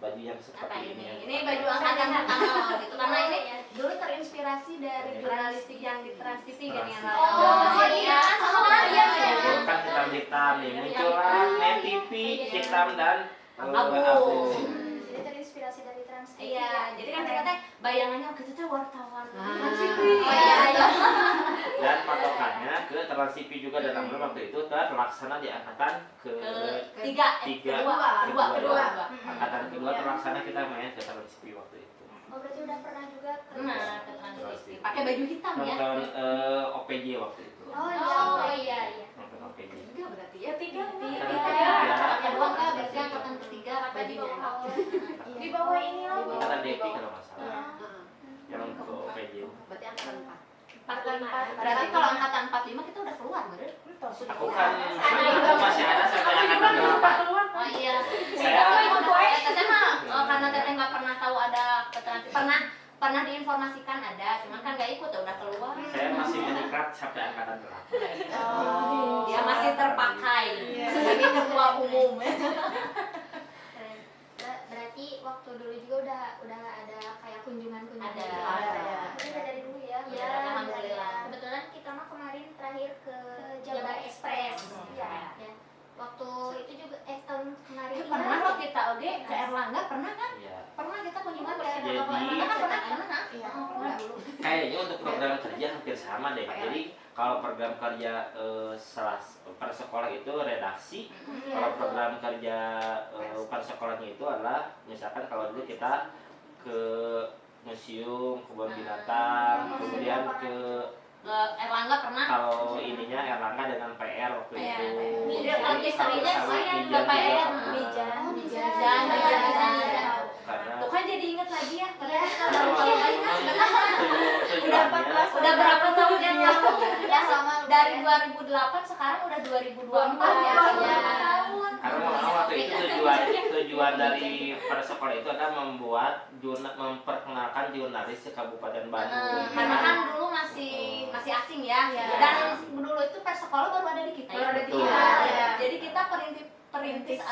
baju yang seperti ini. Ini baju angkatan pertama gitu. Karena ini dulu terinspirasi dari jurnalistik yang di Trans TV kan yang Oh iya, Dulu kan hitam-hitam nih, muncullah Net TV hitam dan abu. Jadi terinspirasi dari Trans TV. Iya, jadi kan kita teh bayangannya gitu teh wartawan. Dan patokannya ke Trans TV juga dan alhamdulillah waktu itu terlaksana di angkatan kedua. Angkatan kedua terlaksana kita main ke Trans TV waktu itu. Oh berarti udah pernah juga ke Trans TV. Pakai baju hitam ya? Nonton OPJ waktu itu. Oh iya. Nonton OPJ. Tiga berarti ya? Tiga. Kedua Enggak, berarti angkatan ketiga bajunya. Di bawah ini loh. Angkatan Depi kalau nggak salah. Yang ke OPJ. Berarti angkatan 4. Berarti kalau angkatan 45 kita udah keluar, bener? Aku kan masih ada sampai angkatan 8. Oh iya. Saya Teteh mah karena teteh nggak pernah tahu ada keterangan, pernah diinformasikan ada, cuman kan nggak ikut, udah keluar. Saya masih meningkat sampai angkatan 8. Dia masih terpakai sebagai ketua umum. Berarti waktu dulu juga udah ada kayak kunjungan-kunjungan. Ada. Udah dari dulu ya. Iya, alhamdulillah. Kebetulan kita mah kemarin terakhir ke Jabar Express. Ya. Waktu itu juga tahun kemarin Pernah loh kita oke ke Erlangga, pernah kan? Iya. Pernah kita kunjungan ke Jadi- Erlangga kan pernah. Pernah dulu. Kayaknya untuk program kerja hampir sama deh. Jadi kalau program kerja per sekolah itu redaksi, kalau program kerja per sekolahnya itu adalah misalkan kalau dulu kita ke museum, kebun binatang, kemudian ke Erlangga pernah. kalau ininya Erlangga dengan PR waktu itu. Jadi lagi seringnya sih yang ke PR, Mijan. Karena Tuh kan jadi inget lagi ya, padahal kita tujuannya udah berapa tahun yang lalu? Ya dari 2008 sekarang udah 2024 ya. karena waktu itu tujuan dari per sekolah itu adalah memperkenalkan jurnalis ke Kabupaten Bandung. Karena kan dulu masih asing ya. Dan dulu itu per sekolah baru ada di kita. Jadi kita perintis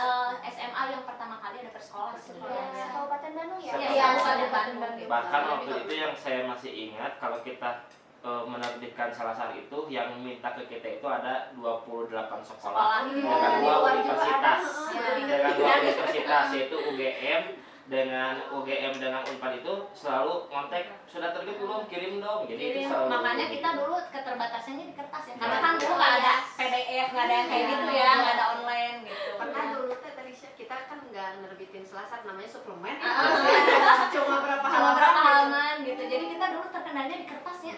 SMA yang pertama kali ada per sekolah sebenarnya. Kabupaten Bandung ya? Iya, Kabupaten Bandung. Bahkan waktu itu yang saya masih ingat kalau kita menerbitkan salah satu itu yang minta ke kita itu ada 28 sekolah dengan 2 universitas. Dengan 2 universitas yaitu UGM dengan Unpad itu selalu kontak sudah terbit belum, kirim dong. Jadi itu selalu makanya kita dulu keterbatasannya di kertas ya. Karena kan dulu nggak ada PDF, nggak ada yang kayak gitu ya, nggak ada online gitu. Pernah dulu teh kita kan nggak nerbitin selasar namanya suplemen. Cuma berapa halaman gitu. Jadi kita dulu terkenalnya di kertas ya.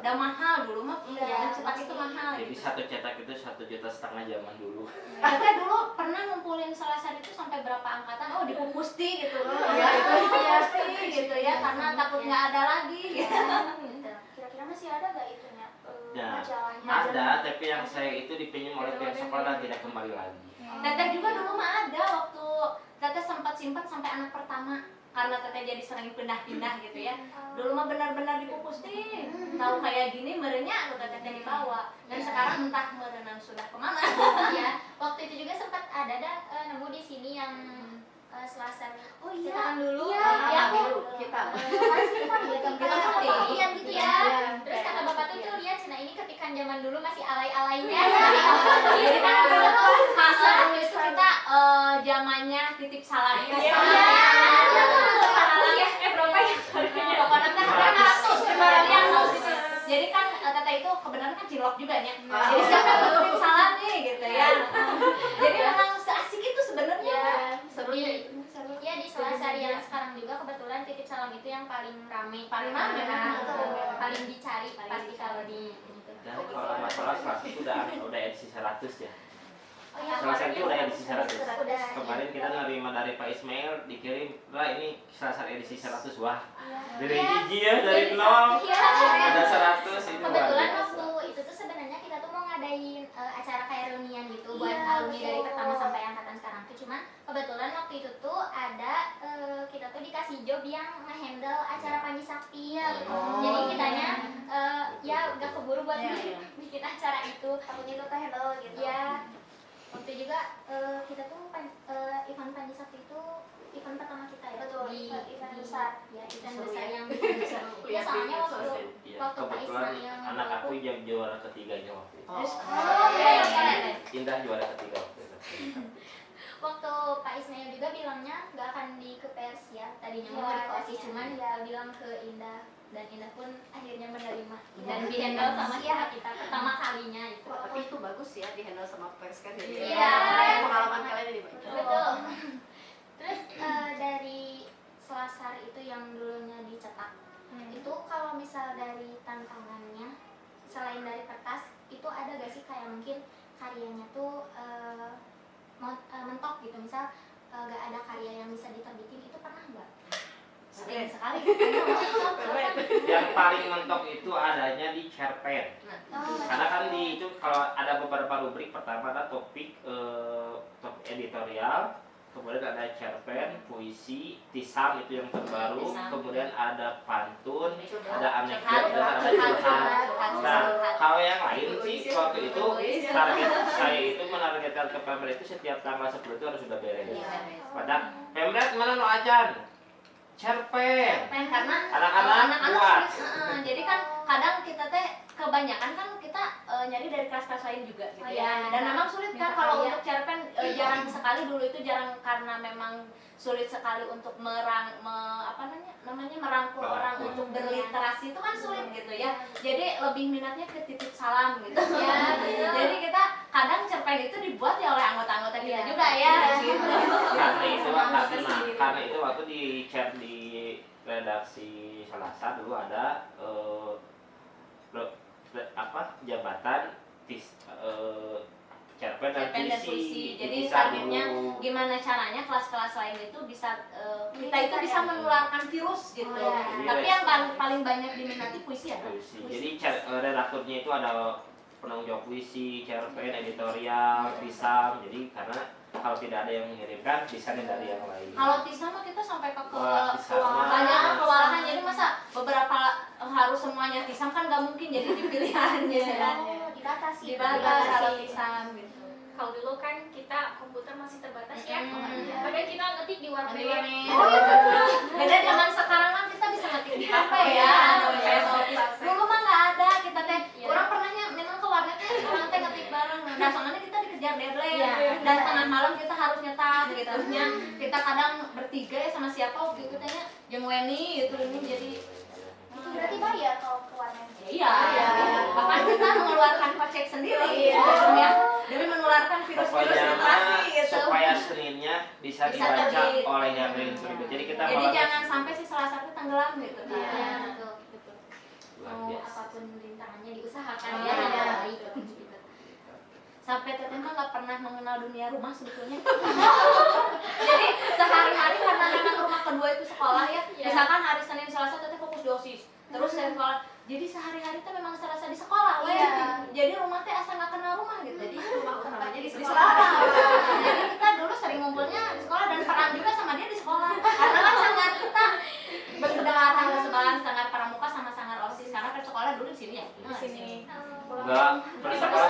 Udah mahal dulu mah, cetak itu mahal. Jadi satu cetak itu 1,5 juta zaman dulu. Kita dulu pernah ngumpulin selasar itu sampai berapa angkatan? Oh di Pupusti gitu. Gitu ya, karena takut nggak ada lagi. Kira-kira masih ada nggak itunya? Ya, Majalahnya? ada, tapi yang saya itu dipinjam oleh pihak sekolah dan tidak kembali lagi. Teteh juga dulu mah ada waktu teteh sempat simpan sampai anak pertama. Karena teteh jadi sering pindah-pindah gitu ya. Dulu mah benar-benar dipupus nih. Tahu kayak gini merenya aku teteh dibawa. Dan sekarang entah merenan sudah kemana. Ya, waktu itu juga sempat ada nemu di sini yang selasar. Oh iya. Cetakan dulu. Iya, kita. Ketikan gitu ya. Terus kata bapak tuh lihat cina ini ketikan zaman dulu masih alay-alaynya. Jadi kan hasil itu kita zamannya titip salam. Berapa ya? Pokoknya kan jadi kan teteh itu kebenaran kan cilok juga ya. Jadi siapa yang titip salam nih gitu ya. Jadi memang seasik itu sebenarnya. Ya di selasar yang sekarang juga kebetulan titip salam itu yang paling rame Paling paling dicari pasti kalau di Dan kalau masalah selasar itu udah edisi 100 ya. Oh iya, Selasar itu udah edisi 100. Udah. Kemarin kita nerima dari Pak Ismail dikirim lah ini selasar edisi 100. Wah, dari hiji ya, dari nol ada 100 itu Kebetulan luar biasa. waktu itu tuh sebenarnya kita tuh mau ngadain acara kayak reunian gitu buat alumni dari pertama sampai angkatan sekarang tuh, cuman kebetulan waktu itu tuh ada kita tuh dikasih job yang nge-handle acara Panji Sakti gitu. Jadi kitanya ya udah keburu buat bikin acara itu, takutnya itu handle gitu. Ya waktu juga kita tuh event Panji Sakti itu event besar. Ya, event Seru besar ya. yang bikin besar. Ya, soalnya waktu Iya, Waktu Pak kebetulan Ismail anak aku yang juara ketiganya waktu itu. Oh, keren. Indah juara ketiga waktu itu. Waktu Pak Ismail juga bilangnya nggak akan di ke pers ya, tadinya mau Iya, di kosis, tadinya. cuman bilang ke Indah, dan Indah pun akhirnya menerima dan Iya. dihandle sama kita pertama kalinya itu. Tapi itu bagus ya di handle sama pers kan jadi Iya. pengalaman kalian jadi banyak. Betul. Terus dari Selasar itu yang dulunya dicetak, itu kalau misal dari tantangannya selain dari kertas itu ada gak sih kayak mungkin karyanya tuh mentok gitu, misal gak ada karya yang bisa diterbitin, itu pernah nggak? Sering sekali. Yang paling mentok itu adanya di cerpen. Karena kan di itu kalau ada beberapa rubrik, pertama ada topik editorial, kemudian ada cerpen, puisi, tisam itu yang terbaru, Tisam. kemudian ada pantun, ada anekdot, Curhat, dan ada curhat. Nah, kalau yang lain sih waktu itu target saya itu menargetkan ke Pemret itu setiap tanggal 10 itu harus sudah beres. Padahal Pemret mana lo ajan? Cerpen. Karena Anak-anak buat. sulit. Jadi kan kadang kita teh kebanyakan kan kita nyari dari kelas-kelas lain juga gitu Oh, ya. iya. Dan memang sulit kan Minta kalau karya. untuk cerpen jarang sekali dulu itu jarang karena memang sulit sekali untuk merangkul orang Merangkul. untuk berliterasi itu kan sulit gitu ya. Jadi lebih minatnya ke titip salam gitu. Ya, betul. Jadi kita kadang cerpen itu dibuat ya oleh anggota-anggota kita Iya. juga ya gitu. Karena itu waktu di chat di redaksi Selasar dulu ada jabatan cerpen dan Cerpen dan puisi. puisi. Jadi Bisa targetnya dulu. gimana caranya kelas-kelas lain itu bisa kita itu bisa Menyebarkan. menularkan virus gitu. Oh, iya. Tapi yang paling banyak diminati puisi ya. Puisi. Jadi redakturnya itu ada penanggung jawab puisi, cerpen, editorial, tisam. Jadi karena kalau tidak ada yang mengirimkan, bisa dari yang lain. Kalau tisam mah kita sampai ke Wah, tisam mah. banyak kewalahan. Jadi masa beberapa harus semuanya tisam kan nggak mungkin jadi dipilihannya. Oh, dibatasi. Dibatas kalau tisam gitu. Kalau dulu kan kita komputer masih terbatas ya, Mm. padahal kita ngetik di warnet. Oh gitu. Beda zaman sekarang kan kita bisa ngetik di HP ya. Dulu mah nggak ada kita teh. Iya. Orang pernahnya memang ke warnetnya orang teh ngetik bareng. Nah soalnya kita dikejar deadline Iya. dan tengah malam kita harus nyetak gitu. Nya kita kadang bertiga ya sama siapa waktu itu tehnya jeung Weni gitu ini jadi Itu berarti bayar kalau ke warnet. iya. Bahkan kita mengeluarkan kocek sendiri Iya. ya demi menularkan virus-virus Pokoknya literasi gitu. supaya Seninnya bisa Bisa dibaca terbit. oleh yang lain terbit. Jadi kita Jadi malah jangan sampai si salah satu tenggelam gitu kan. Iya, betul, betul. luar Mau biasa. apapun rintangannya diusahakan Oh, ya, iya. yang terbaik gitu. Sampai teteh mah nggak pernah mengenal dunia rumah sebetulnya. Jadi sehari-hari karena memang rumah kedua itu sekolah ya. Iya. Misalkan hari Senin Selasa teteh fokus di OSIS. Terus saya sekolah. Jadi sehari-hari tuh memang serasa di sekolah, weh. Iya. Jadi rumah teh asa nggak kenal rumah gitu. Jadi rumah utamanya di Di sekolah. sekolah. Jadi kita dulu sering ngumpulnya di sekolah dan perang juga sama dia di sekolah. Karena kan sanggar kita berseberangan sanggar pramuka sama sanggar OSIS karena kan sekolah dulu di sini ya. Di sini. Enggak, bersekolah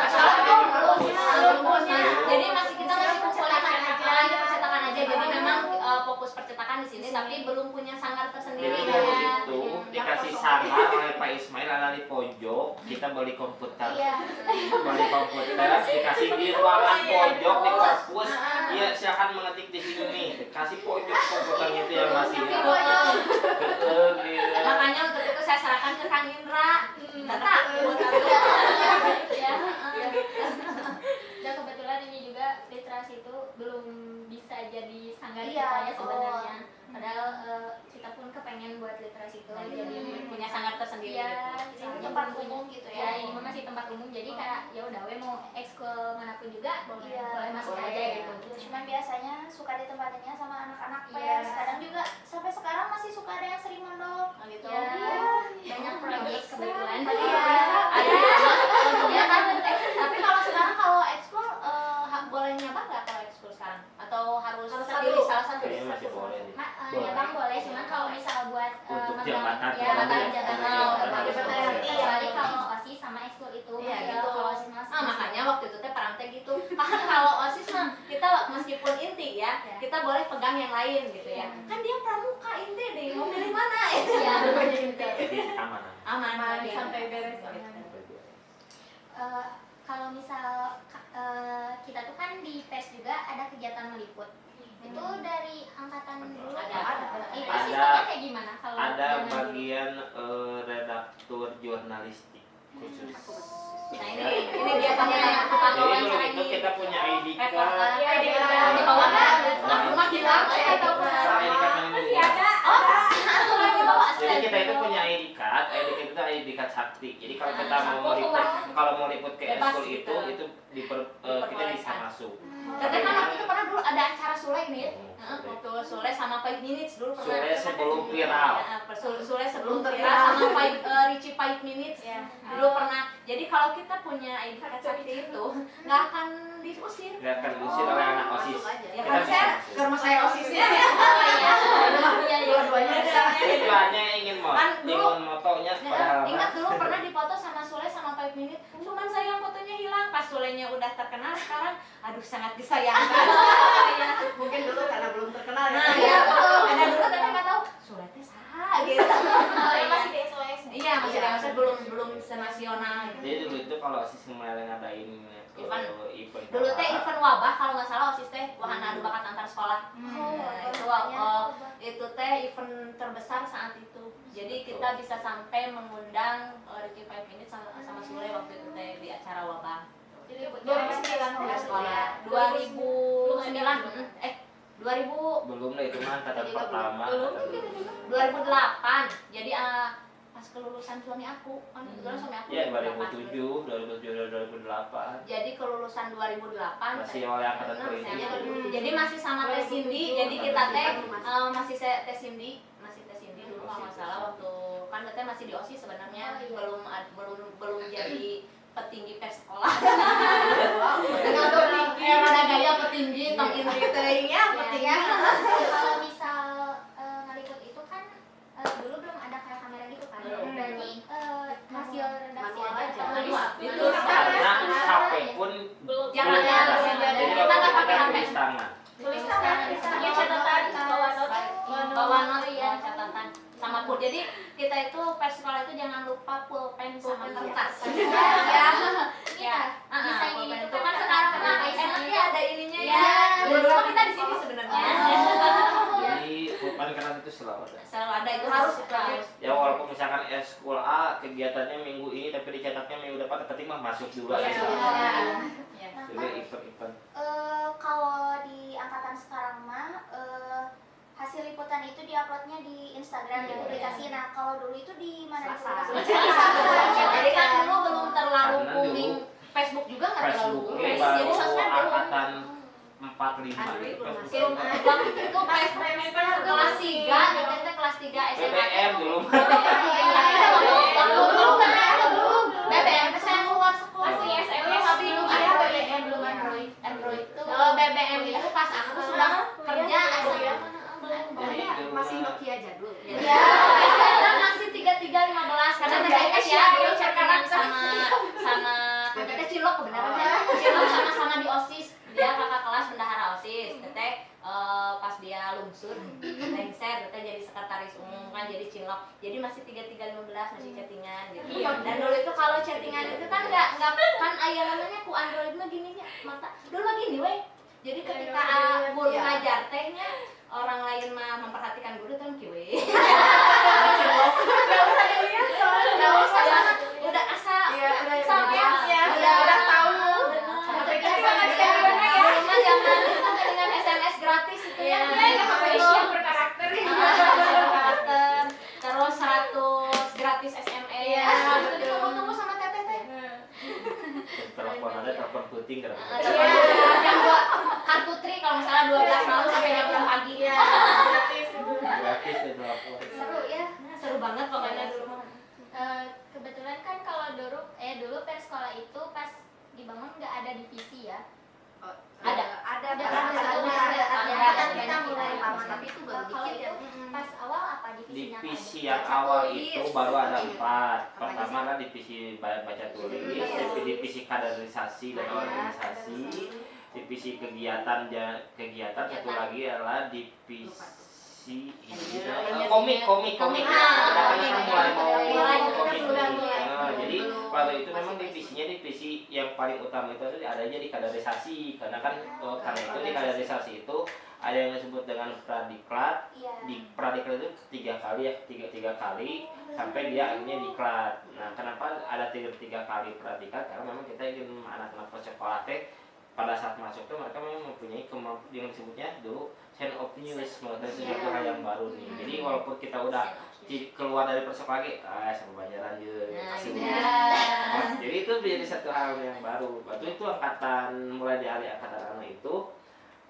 Jadi masih kita masih kumpulnya percetakan aja. Jadi memang fokus percetakan di sini tapi belum punya sanggar tersendiri Jadi ya. itu dikasih sanggar oleh Pak Ismail ada di pojok, kita beli komputer. Iya. Beli komputer, dikasih di ruangan pojok di kampus. Iya, silakan mengetik di sini nih. Kasih pojok komputernya itu yang masih Makanya untuk itu saya serahkan ke Kang Indra. Data. Ya. Dan kebetulan ini juga literasi itu belum bisa jadi sanggar Iya, kita ya betul. sebenarnya. Padahal kita pun kepengen buat literasi itu jadi Punya sanggar tersendiri ya, gitu. ini Tempat punya- umum gitu ya ya. ini mah masih tempat umum jadi kayak ya udah we mau ekskul manapun juga Iya, boleh masuk boleh. aja gitu. Cuman biasanya suka ditempatinnya sama anak-anak Iya. pers. Kadang juga sampai sekarang masih suka ada yang sering mondok. Oh, gitu. Ya, banyak project kebetulan. Iya. Ada untungnya kan. Tapi kalau sekarang kalau ekskul boleh nyabang nggak kalau ekskul sekarang? Atau harus pilih salah satu? Kayaknya masih boleh. Ya bang boleh, cuman kalau misal buat Untuk megang- jabatan ya tertentu megang ya. jabatan Oh, tertentu. jabatan tertentu. Kecuali kalau OSIS sama ekskul itu Iya, ya, gitu. kalau OSIS mas Makanya waktu itu teh perang teh gitu. Kan kalau OSIS mah kita meskipun inti ya, ya, kita boleh pegang yang lain gitu ya. Kan dia pramuka inti deh, mau pilih mana ya? Jadi aman. Aman sampai beres. Kalau misal kita tuh kan di PES juga ada kegiatan meliput. Itu dari angkatan dulu Ada. Itu Ada. sistemnya kayak gimana kalau Ada zaman dulu? bagian redaktur jurnalistik khusus. Nah ini biasanya yang aku pakai Jadi dulu wawancara itu kita punya ID card. Iya, di bawah aku mah hilang atau ID card yang ini. di bawah Jadi kita itu punya ID card itu ID card sakti. Jadi kalau kita mau liput ke Bebas eskul gitu. itu kita bisa masuk. Tapi kan waktu itu pernah dulu ada acara Sule nih ya. Waktu Sule sama 5 minutes dulu pernah. Sule sebelum viral. Sule sebelum viral sama Richie 5 minutes. Dulu pernah. Jadi kalau kita punya ID card sakti itu nggak akan diusir. Nggak akan diusir oleh anak OSIS. Ya Kita kan bisa saya masuk. ke rumah saya OSISnya. Dua-duanya bisa. Itu hanya ingin Kan dulu- motonya padahal Ingat dulu pernah dipoto sama Sule sama 5 minutes. Cuman sayang fotonya hilang. Pas Sulenya udah terkenal sekarang, aduh sangat disayangkan. Mungkin dulu karena belum terkenal ya. Nah, iya betul. Karena dulu tapi nggak tahu Sule teh saha gitu. Masih di SOS. Iya, masih dewasa belum senasional gitu. Jadi dulu itu kalau OSIS kemarin ngadain event Dulu teh event wabah kalau nggak salah OSIS teh wahana adu bakat antar sekolah. Itu teh event terbesar saat itu. Jadi kita bisa sampai mengundang Ricky 5 Minutes sama Sule waktu itu teh di acara wabah. 2009 Sekolah 2009 2000 belum lah itu mah angkatan pertama. 2008. Jadi pas kelulusan suami aku kan kebetulan suami aku Iya 2008. 2007 2008. Jadi kelulusan 2008 Masih oleh angkatan perintis. jadi masih sama Teh Cindy. Jadi kita teh masih Teh Cindy dulu kalau nggak salah waktu kan teteh masih di OSIS sebenarnya belum jadi petinggi pers sekolah. Ada gaya petinggi tong indri teh ya petinggi. Kalau misal ngeliput itu kan dulu belum ada kayak kamera gitu kan. Berarti masih redaksi aja. Itu Karena HP pun Jangan, belum jangan. ada. Jadi Kita kalau nggak pakai kita HP. tulis tangan. Tulis tangan, Iya, catatan, bawa not. bawa not ya catatan sama pul. Jadi kita itu pers sekolah itu jangan lupa pulpen sama kertas. Ya, Desain pulpen ini itu tuh kan sekarang mah enak ya ada ininya ya. Ya. Dulu mah kita di sini sebenarnya. Jadi pulpen keras itu selalu ada. Selalu ada itu harus. Ya walaupun misalkan eskul A kegiatannya minggu ini tapi dicatatnya minggu depan ketik mah masuk dulu aja. Jadi event-event. Kalau di angkatan sekarang mah hasil liputan itu diuploadnya di Instagram ya publikasi. Nah kalau dulu itu di mana? Jadi kan dulu belum terlalu Karena booming. Facebook juga nggak terlalu Facebooknya booming. baru Jadi sosmed belum. angkatan 45 itu Belum. Waktu itu kelas 3, kita kelas 3 SMA. BBM dulu. BBM itu saya keluar sekolah. Masih SMA, Tapi belum ada ada BBM, belum Android. BBM itu pas aku sudah kerja SMA. Jadi dulu Masih mah Nokia jadul. Ya, masih 3315 karena TKS ya dulu chattingan sama teteh Cilok kebenarannya. Cilok sama-sama di OSIS. Dia kakak kelas bendahara OSIS. Teteh pas dia lungsur, lengser, teteh jadi sekretaris umum kan jadi Cilok. Jadi masih 3315 masih chattingan gitu. Dan dulu itu kalau chattingan itu kan nggak kan aya namanya ku Android mah gini nya mata. Dulu mah gini weh. Jadi ketika guru ngajar tehnya orang lain mah memperhatikan guru kan kiwe. Gak usah sama udah asa udah tahu. Cuma zaman dengan SMS gratis itu ya. Yang berkarakter. Terus 100 gratis SMS. Itu ditunggu-tunggu sama teteh teh. telepon ada telepon puting kan. Yang gua kartu tri kalau misalnya 12 malam sampai jam 6 pagi. Gratis itu telepon. Seru ya. Seru banget pokoknya dulu mah. Kebetulan kan kalau dulu pers sekolah itu pas dibangun nggak ada divisi ya. Ada Kita mulai lama tapi itu baru kalau dikit ya. itu pas awal apa divisinya? Divisi yang awal itu baru ada 4. Pertama kan divisi baca tulis, divisi kaderisasi dan organisasi, divisi kegiatan satu lagi adalah divisi komik. Kadang-kadang kan mulai mau komik nih. Jadi waktu itu memang divisi yang paling utama itu adanya di kaderisasi, karena karena itu di kaderisasi itu ada yang disebut dengan pradiklat. Di pradiklat itu tiga kali sampai dia akhirnya diklat. Nah, kenapa ada tiga kali pradiklat? Karena memang kita ingin anak-anak sekolah pada saat masuk tuh mereka memang mempunyai kemampuan yang disebutnya dulu sense of news, mengetahui sesuatu hal yang baru nih. Jadi walaupun kita udah keluar dari persekolah lagi, sama pelajaran jadi itu menjadi satu hal yang baru. Waktu itu mulai dari angkatan anak itu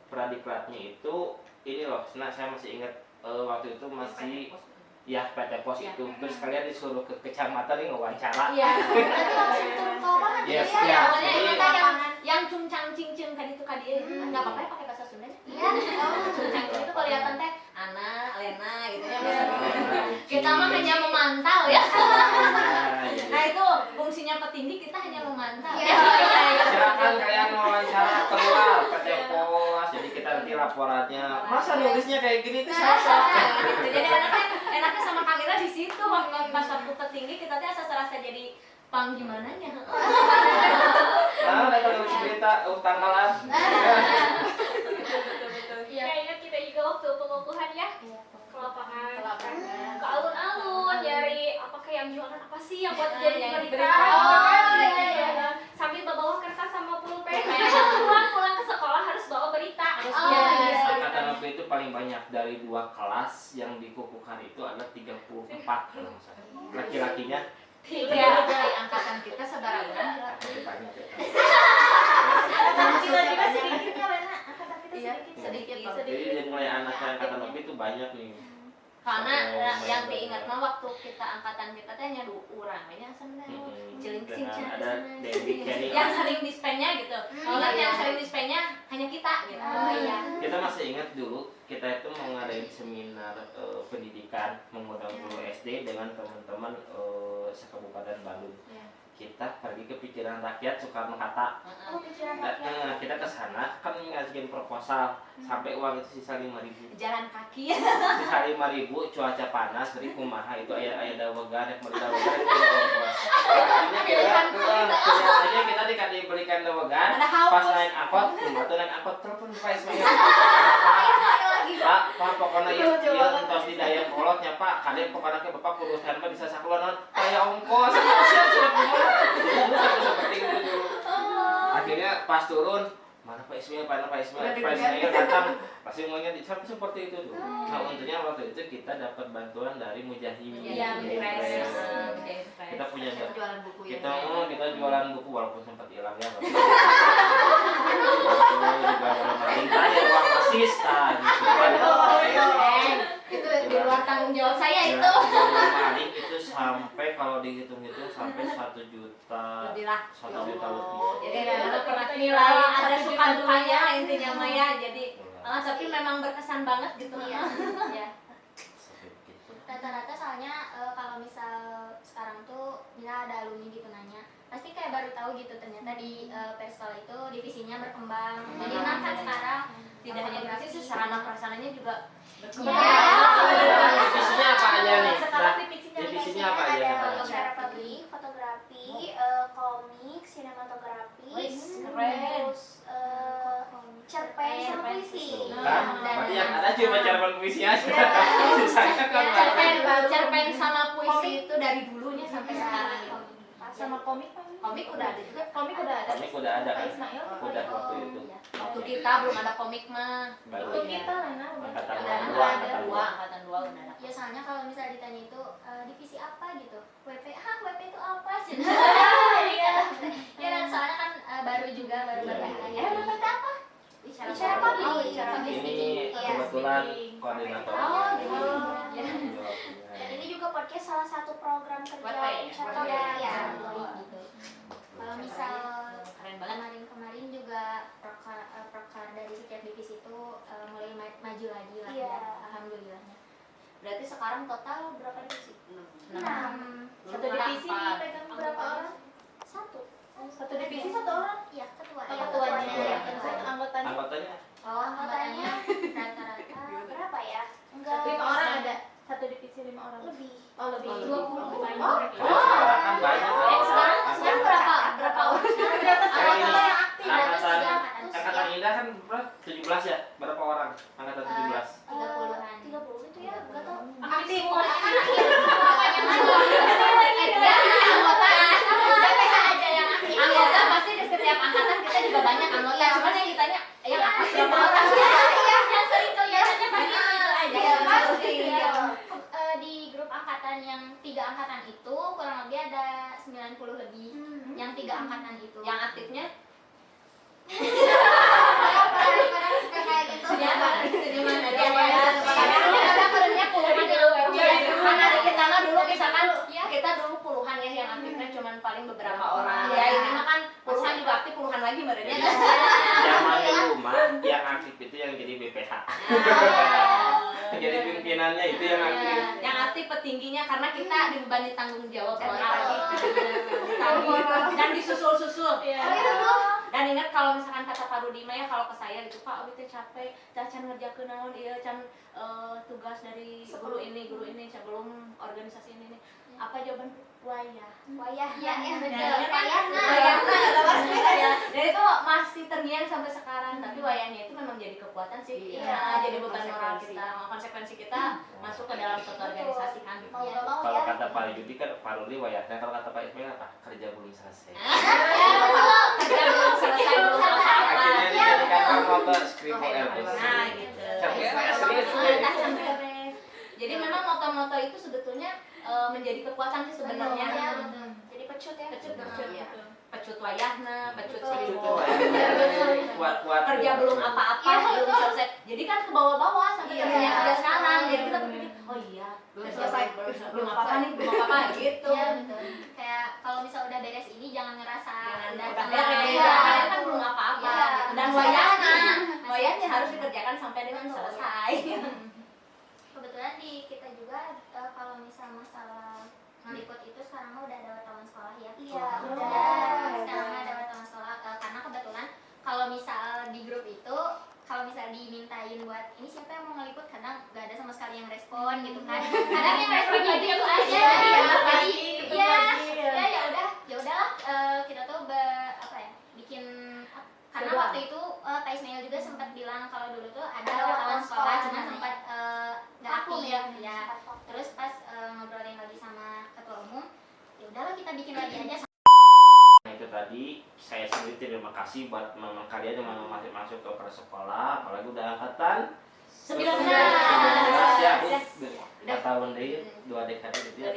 pradiklatnya itu ini loh, saya masih ingat waktu itu masih PT Pos itu, terus kalian disuruh ke kecamatan nih wawancara. Iya. Nanti langsung turun ke lapangan Yes, gitu iya. Pokoknya Jadi- itu kan yang cungcang cingcing kan itu kan dia nggak apa-apa ya pakai bahasa Sunda. Iya. Cungcang itu kelihatan teh Ana, Lena gitu ya. Iya. Kita mah hanya memantau ya. Iya. Nah itu fungsinya petinggi, kita hanya memantau. Iya. Silakan kalian wawancara keluar PT Pos, jadi kita nanti laporannya. Masa nulisnya kayak gini tuh salah. Gitu. Jadi enaknya sama Kang Ira di situ pas waktu petinggi kita teh serasa jadi pang gimana nya. Nah, ada nulis berita tanggalan. Iya, ingat kita juga waktu pengukuhan ya ke lapangan, Lapangan. ke alun-alun nyari apakah yang jualan apa sih yang buat jadi yang berita, berita. Iya. Sambil bawa kertas sama pulpen, pulang ke sekolah harus bawa berita. Angkatan waktu itu paling banyak dari 2 kelas yang dikukuhkan itu ada 34 kalau nggak salah. Laki-lakinya Iya, angkatan kita saudara orang. banyak ya. Tiba-tiba sedikitnya Lena, angkatan kita Iya, sedikit. Jadi dari mulai anak angkatan waktu itu banyak nih. Karena Sampai yang banyak. diingat mah waktu kita angkatan kita teh hanya 2 orang aja sebenarnya. Ciling Dengan cincang ada Debbie Kenny. yang sering dispennya gitu. Kalau nggak yang sering dispennya hanya kita gitu. Iya. Kita masih ingat dulu kita itu mau ngadain seminar pendidikan mengundang guru SD dengan teman-teman sekabupaten Bandung. Iya. Kita pergi ke pikiran rakyat Soekarno Hatta. Oh, pikiran rakyat. Nah, kita ke sana kan ngajuin proposal sampai uang itu sisa 5.000. Jalan kaki. Sisa 5.000, cuaca panas, dari kumaha itu aya dawegan rek meuli dawegan. Akhirnya kita dibelikan dawegan. Ada haus. Pas naik angkot, kumaha tuh naik angkot telepon Pak SBY. Pak, pokoknya ieu entos di daya kolotnya Pak. Kalian pokoknya ke Bapak kudu standby di sasakulan naon. Aya ongkos. Siap seperti itu dulu. Akhirnya pas turun, mana Pak Ismail datang, pasti ngomongnya seperti itu tuh. Nah untungnya waktu itu kita dapat bantuan dari Mujahid. Iya, Mujahid. Kita punya jualan buku kita ya. kita jualan buku walaupun sempat hilang ya. Juga pemerintah ya uang asis kan. Itu di luar tanggung jawab saya Ya, itu. maling itu sampai kalau dihitung-hitung sampai 1 juta. Lebih lah. 1 juta lebih. Jadi ada pernah nilai, ada suka dukanya intinya Maya. Jadi tapi memang berkesan banget gitu. Iya. Sampai begitu. Rata-rata soalnya kalau misal sekarang tuh bila ada alumni gitu nanya, pasti kayak baru tahu gitu ternyata di Perskal itu divisinya berkembang. Jadi nah kan sekarang Tidak hanya divisi, sarana prasarananya juga berkembang. Iya. Divisinya apa aja nih? Sekarang Nah, divisinya divisinya apa aja? ada sekarang? fotografi, komik, sinematografi, keren. terus cerpen sama puisi. Kan? Berarti yang ada cuma cerpen puisi aja. Sisanya kan Cerpen sama puisi itu dari dulunya sampai sekarang gitu. Sama komik Komik udah ada juga. komik udah ada. komik udah ada Pak kan? Ismail Udah waktu itu. Waktu kita belum ada komik mah. Baru Waktu ini. kita Lena Angkatan Ada dua, angkatan dua udah ada. Ya soalnya kalau misalnya ditanya itu divisi apa gitu, WP, WP itu apa sih? Iya. Ya dan soalnya kan baru juga baru Iya. WP apa? Bicara publik. Oh, bicara publik. Ini Iya. kebetulan koordinatornya. Oh, gitu. Iya. Dan ini juga podcast salah satu program kerja WP ya? bicara Oh, publik. iya, gitu. Kalau misal Keren banget. kemarin juga prokar dari setiap divisi itu mulai maju lagi lah Iya. ya, alhamdulillahnya. Berarti sekarang total berapa divisi? 6. Satu divisi pegang berapa orang? Satu. Satu divisi satu orang. Iya, ketua. Ketuanya. Ketuanya. Anggotanya. Anggotanya Oh, anggotanya rata-rata Berapa ya? enggak 5 orang ada. Satu divisi 5 orang. lebih. Oh, lebih. 20. sekarang kan banyak. Sekarang berapa orang? Anggota yang aktif. Angkatan Indah kan berapa? 17 ya? Berapa orang? Angkatan 17. 30-an. 30 itu ya, enggak tahu. Aktif. Anggota pasti di setiap angkatan kita juga banyak anggota. Cuman yang ditanya yang aktif berapa orang? Yang sering kelihatannya pasti itu aja. Iya, pasti. Di grup angkatan yang 3 angkatan itu kurang lebih ada 90 lebih. Yang 3 angkatan itu. Yang aktifnya Kadang-kadang suka kayak gitu. sudah mana? Iya, Kadang ada perannya puluhan dulu. Iya. Mana kita mah dulu misalkan kita dulu puluhan ya yang aktifnya cuman paling beberapa orang. Iya. Ya ini mah kan puluhan juga aktif puluhan lagi merenya. Zaman dulu mah yang aktif itu yang jadi BPH. Jadi pimpinannya itu yang aktif. Yang aktif petingginya karena kita dibebani tanggung jawab Dan orang. Dan disusul-susul. Dan ingat kalau misalkan kata Pak Rudi mah ya kalau ke saya gitu Pak Abi teh capek, can ngerjakeun naon ieu can tugas dari guru ini sebelum organisasi ini nih. Apa jawaban wayah? Wayah ya, betul. Wayahna. Wayahna. Dan itu masih terngiang sampai sekarang, tapi wayahnya itu memang jadi kekuatan sih. Iya. Nah, jadi beban moral Konsekuensi. kita, konsekuensi kita masuk ke dalam suatu organisasi kan. Mau nggak mau Kalau ya. kata Pak Yudi kan Pak Rudi wayahnya, kalau kata Pak Ismail apa? Kerja belum selesai. Kerja belum selesai, belum apa-apa. Akhirnya dijadikan moto Skribo Airbus. Nah, gitu. Cerdas. Jadi memang moto-moto itu sebetulnya menjadi kekuatan sih sebenarnya. Iya, betul. Jadi pecut ya. Pecut. Iya. Pecut wayahna, pecut Itu skribo. kuat-kuat. Kerja belum apa-apa, belum selesai. Jadi kan ke bawah-bawah sampai Iya. kerja kerja sekarang. Jadi kita berpikir, oh iya, Belum kerja selesai. belum apa-apa nih, belum apa-apa gitu. Iya, betul. Kayak kalau misal udah beres ini jangan ngerasa Udah tenang. beres, Iya. karena kan belum apa-apa. Iya. Dan wayahnya harus dikerjakan sampai dengan selesai. Kebetulan di kita juga kalau misal masalah ngeliput itu sekarang mah udah ada wartawan sekolah ya. Iya, udah. Sekarang mah ada wartawan sekolah karena kebetulan kalau misal di grup itu kalau misal dimintain buat ini siapa yang mau ngeliput kadang nggak ada sama sekali yang respon gitu kan. Kadang yang responnya gitu aja. Jadi ya udahlah kita tuh apa ya bikin karena waktu itu Pak Ismail juga sempat bilang kalau dulu tuh ada wartawan sekolah cuman sempat nggak aktif ya. Terus pas ngobrolin lagi sama ketua umum, ya udahlah kita bikin lagi aja. Nah, itu tadi saya sendiri terima kasih buat memang kalian yang mau masuk ke sekolah, apalagi udah angkatan 19 ya, udah tahun deh, 2 dekade gitu ya.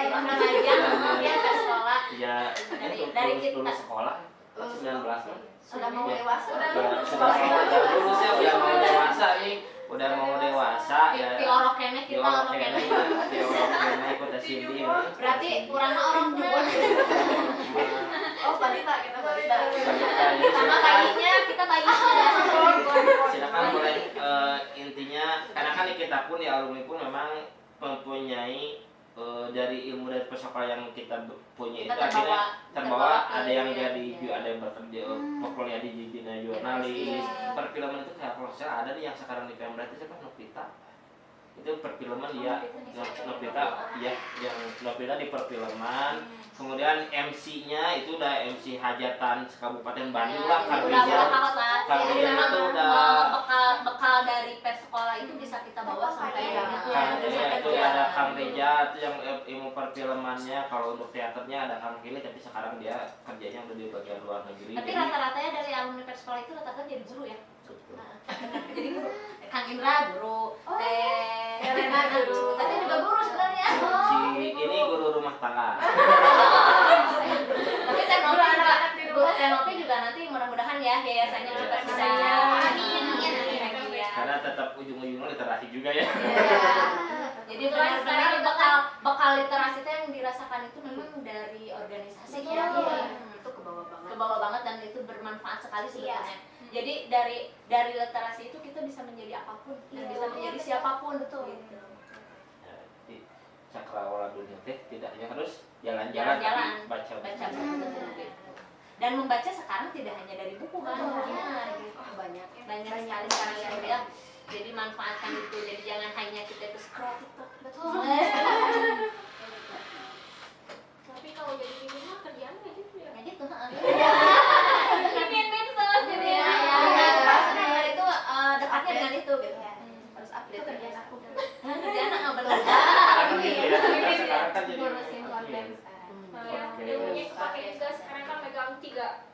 Dia ke sekolah. Ya, Dari kita. lulus sekolah 19 kan? Sudah mau Ya. dewasa. Udah lulus ya, udah mau dewasa nih, udah mau dewasa ya. Di orok kene kita orok kene. Di orok kene ikut Cindy ini. Berarti kurang orang juga. Oh, balita kita balita. Sama bayinya kita bayi. Silakan mulai intinya karena kan kita pun di alumni pun memang mempunyai dari ilmu dari persekolah yang kita punya itu Kita akhirnya terbawa ke ada yang ini, jadi ya. ada yang bekerja pokoknya di dunia jurnalis perfilman itu kayak kalau saya ada nih yang sekarang di Pemda itu siapa Novita itu perfilman dia Novita ya yang Novita di perfilman kemudian MC-nya itu udah MC hajatan Kabupaten Bandung lah Udah Kartija banget lah. Kang Jadi Rizal memang itu udah- bekal dari pers sekolah itu bisa kita bawa sampai Iya. itu ada Kang Reja itu yang ilmu perfilmannya kalau untuk teaternya ada Kang Kili tapi sekarang dia kerjanya udah di bagian luar negeri. Tapi Jadi- rata-ratanya dari alumni pers sekolah itu rata-rata jadi guru ya. Betul. Jadi guru. Kang Indra guru, Elena guru. Tapi juga guru sebenarnya. Si ini guru rumah tangga. Tapi Tenopi juga nanti mudah-mudahan ya yayasannya juga bisa. Amin. Karena tetap ujung-ujungnya literasi juga ya. Jadi benar-benar bekal literasi itu yang dirasakan itu memang dari organisasi ya. Itu ke bawah banget. Ke bawah banget dan itu bermanfaat sekali sebetulnya. Jadi dari literasi itu kita bisa menjadi apapun dan bisa menjadi siapapun gitu. Jadi, cakrawala dunia teh tidak hanya harus jalan-jalan tapi baca baca buku gitu. Dan membaca sekarang tidak hanya dari buku kan, gitu. banyak ya. Banyak sekali sekarang ya. Jadi manfaatkan itu. Jadi jangan hanya kita itu scroll TikTok. Betul. Tapi kalau jadi bimbing mah kerjaan kayak gitu ya. Kayak gitu, heeh. Bimbing medsos gitu ya. Maksudnya itu dekatnya dengan itu gitu. Harus update kerjaan aku. Kerjaan nggak benar. Sekarang gitu ya. Sekarang kan jadi Ngurusin konten sekarang. Ya, Oke. ilmunya kepake juga sekarang kan megang 3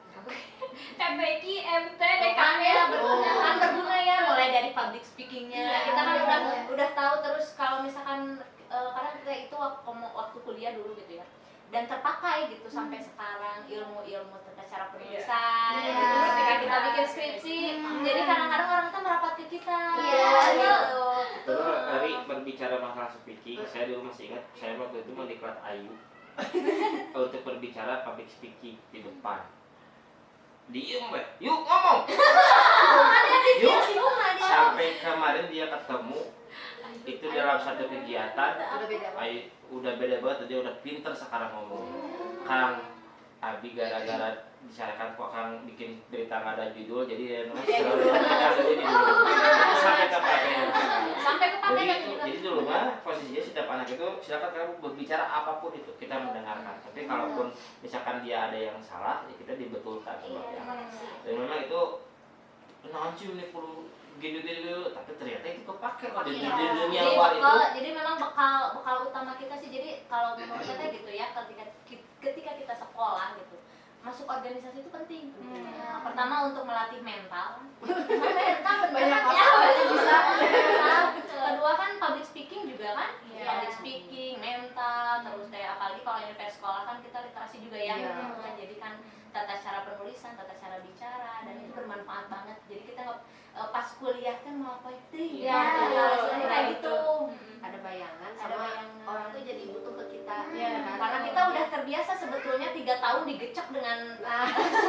TBK, MT, Kan ya DKN. kan berguna ya, mulai dari public speakingnya. Kita kan udah tahu terus kalau misalkan karena kita itu waktu kuliah dulu gitu ya. Dan terpakai gitu sampai sekarang ilmu-ilmu tentang cara penulisan. Iya. Gitu. Ketika kita bikin skripsi, jadi kadang-kadang orang itu merapat ke kita. Iya. Gitu. Terus dari berbicara masalah speaking, saya dulu masih ingat saya waktu itu mendiklat Ayu untuk berbicara public speaking di depan. Diem weh, yuk ngomong. Yuk. Sampai kemarin dia ketemu itu dalam satu kegiatan. Udah beda. Ayu udah beda banget, dia udah pinter sekarang ngomong. Kang Abi gara-gara bicarakan kok Kang bikin berita nggak ada judul, jadi dia selalu sampai kepake. Sampai kepake kan Jadi, kita. jadi dulu mah posisinya setiap anak itu silakan kamu berbicara apapun itu kita mendengarkan. Tapi kalaupun misalkan dia ada yang salah, ya kita dibetulkan seperti apa. Dan memang itu nanti ini perlu gini-gini dulu, tapi ternyata itu kepake kok di dunia Jadi luar itu. jadi memang bekal utama kita sih. Jadi kalau menurut kita gitu ya, ketika kita sekolah gitu, masuk organisasi itu penting. Ya, pertama untuk melatih mental. Banyak ya, apa bisa. Mental. Kedua kan public speaking juga kan, Iya. public speaking, mental, terus kayak apalagi kalau ini per sekolah kan kita literasi juga ya. Iya. Nah, jadi kan tata cara penulisan, tata cara bicara, dan itu bermanfaat banget. Jadi kita pas kuliah kan mau apa itu Iya. istilahnya kayak gitu. Ada bayangan Ada sama bayangan. orang tuh jadi butuh ke kita. Ya, kan? karena kita udah terbiasa sebetulnya 3 tahun digecek dengan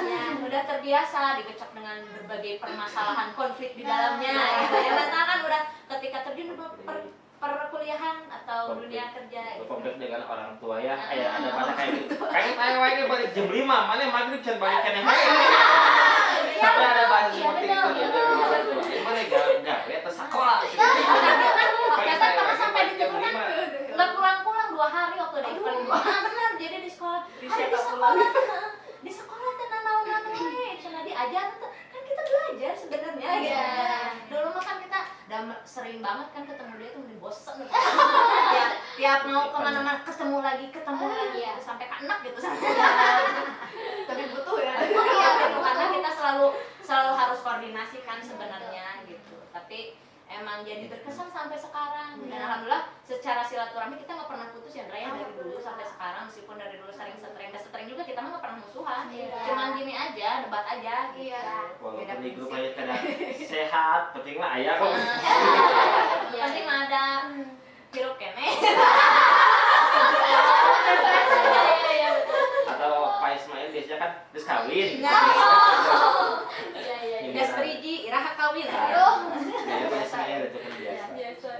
Ya. udah terbiasa digecek dengan berbagai permasalahan konflik di dalamnya gitu. Ya mental kan udah ketika terjun perkuliahan atau dunia kerja gitu. Komplek dengan orang tua ya, kayak ada pada kayak gitu. Kayak saya balik jam 5, mana maghrib can balik kan yang sampai ada bahasa seperti itu ya. Mana gawe atau sekolah. Ternyata pernah sampai ditegur kan nggak pulang-pulang 2 hari waktu ada event. Benar, jadi di sekolah. Ada di sekolah. Di sekolah tenan naon-naon we, cenah diajar kan kita belajar sebenarnya gitu. Iya. Dulu mah kan kita udah sering banget kan ketemu dia tuh udah bosen. Tiap mau kemana-mana ketemu lagi Iya. gitu, sampai kanak gitu Tapi butuh ya. iya gitu, karena kita selalu harus koordinasi kan sebenarnya gitu. Tapi emang jadi berkesan sampai sekarang. Dan alhamdulillah secara silaturahmi kita nggak pernah putus ya, Ndra, ya, dari dulu sampai sekarang. Meskipun dari dulu sering setering juga kita mah nggak pernah musuhan. Iya. Cuman gini aja, debat aja gitu. Iya. Walaupun di grup aja kadang sehat, penting mah ayah kok. Iya. Pasti nggak ada hirup kene. Atau Pak Ismail biasanya kan terus kawin. Iya. Das beriji, iraha kawin. Ya, Pak Ismail itu kan biasa. Biasa.